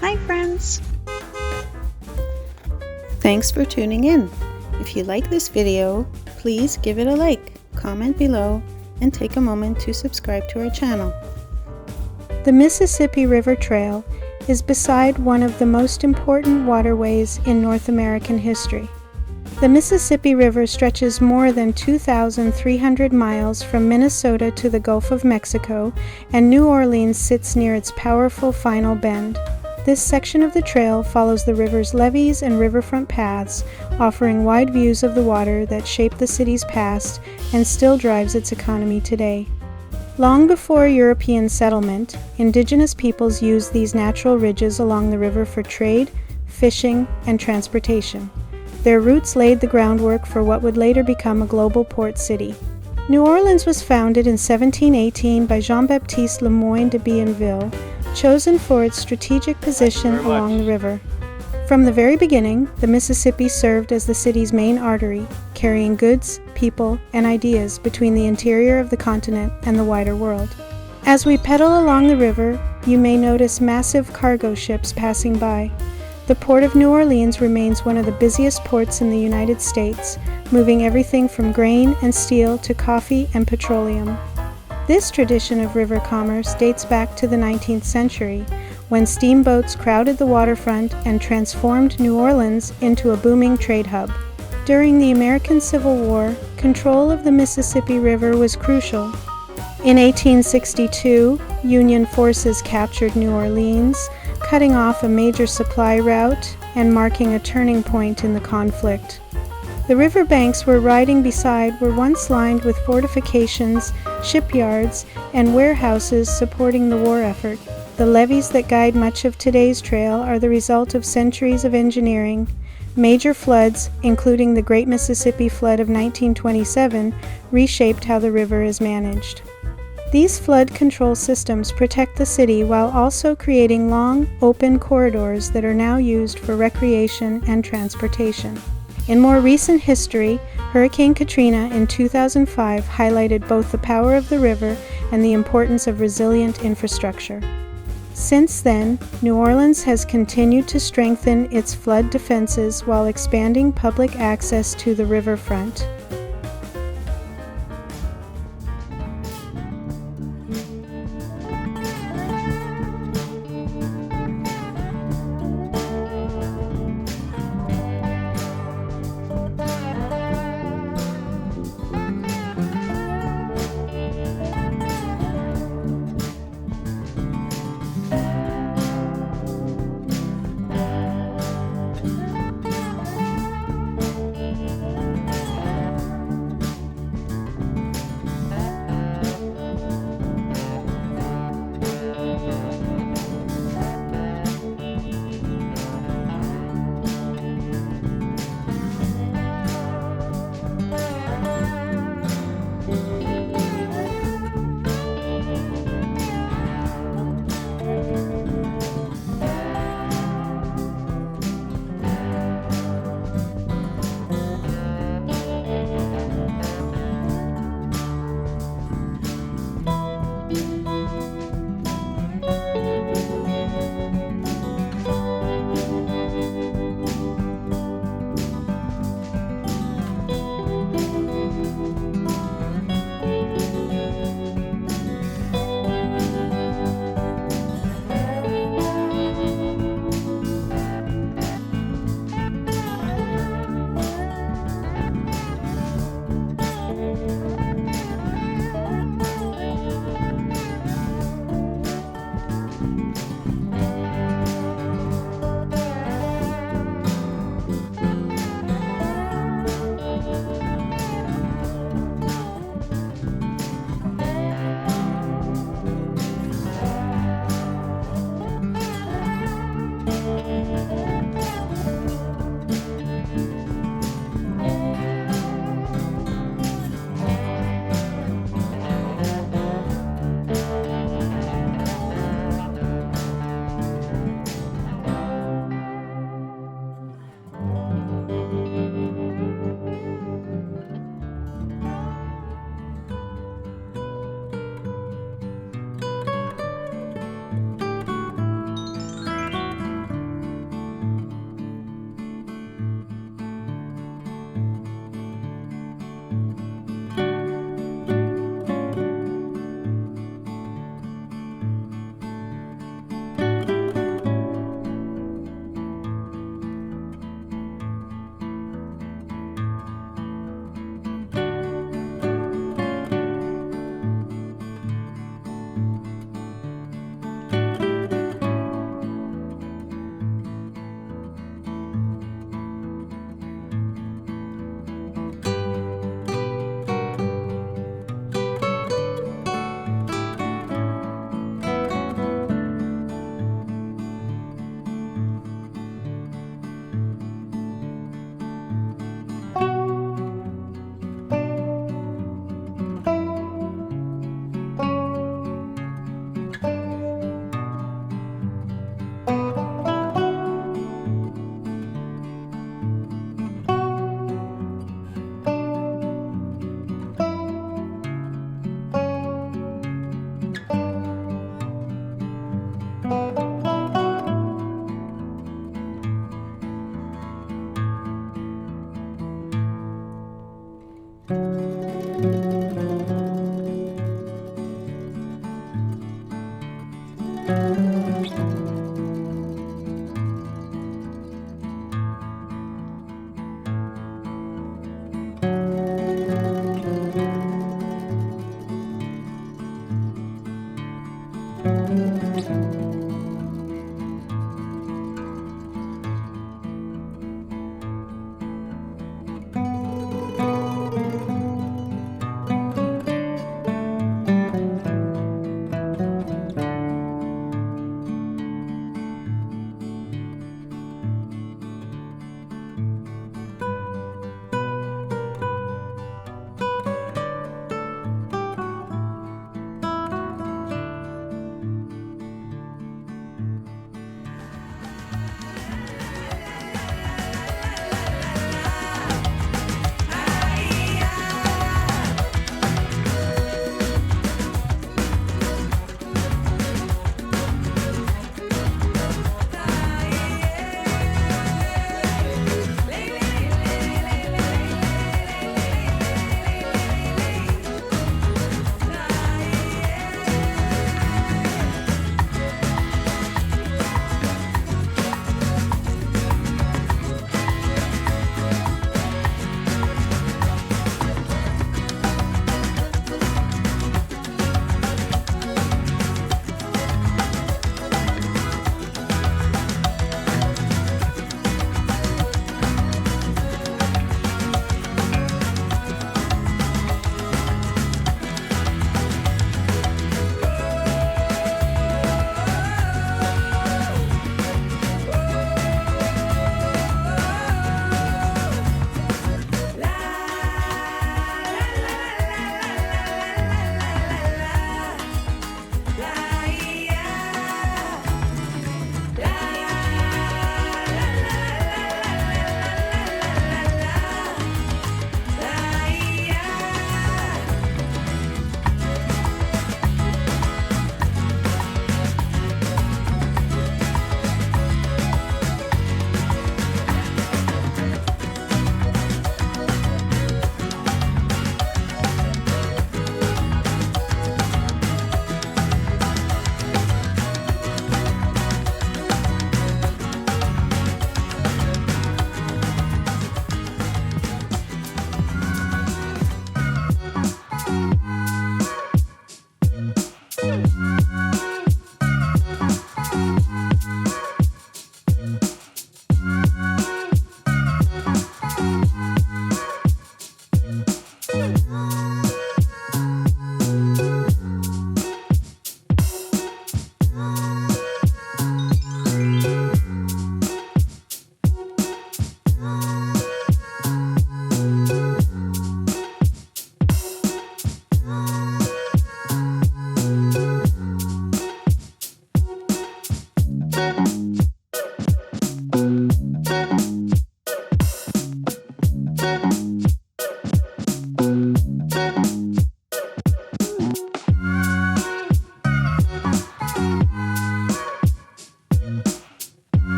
Hi friends! Thanks for tuning in. If you like this video, please give it a like, comment below, and take a moment to subscribe to our channel. The Mississippi River Trail is beside one of the most important waterways in North American history. The Mississippi River stretches more than 2,300 miles from Minnesota to the Gulf of Mexico, and New Orleans sits near its powerful final bend. This section of the trail follows the river's levees and riverfront paths, offering wide views of the water that shaped the city's past and still drives its economy today. Long before European settlement, indigenous peoples used these natural ridges along the river for trade, fishing, and transportation. Their roots laid the groundwork for what would later become a global port city. New Orleans was founded in 1718 by Jean-Baptiste Le Moyne de Bienville, chosen for its strategic position along the river. From the very beginning, the Mississippi served as the city's main artery, carrying goods, people, and ideas between the interior of the continent and the wider world. As we pedal along the river, you may notice massive cargo ships passing by. The Port of New Orleans remains one of the busiest ports in the United States, moving everything from grain and steel to coffee and petroleum. This tradition of river commerce dates back to the 19th century, when steamboats crowded the waterfront and transformed New Orleans into a booming trade hub. During the American Civil War, control of the Mississippi River was crucial. In 1862, Union forces captured New Orleans, cutting off a major supply route and marking a turning point in the conflict. The riverbanks we're riding beside were once lined with fortifications, shipyards, and warehouses supporting the war effort. The levees that guide much of today's trail are the result of centuries of engineering. Major floods, including the Great Mississippi Flood of 1927, reshaped how the river is managed. These flood control systems protect the city while also creating long, open corridors that are now used for recreation and transportation. In more recent history, Hurricane Katrina in 2005 highlighted both the power of the river and the importance of resilient infrastructure. Since then, New Orleans has continued to strengthen its flood defenses while expanding public access to the riverfront.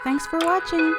Thanks for watching!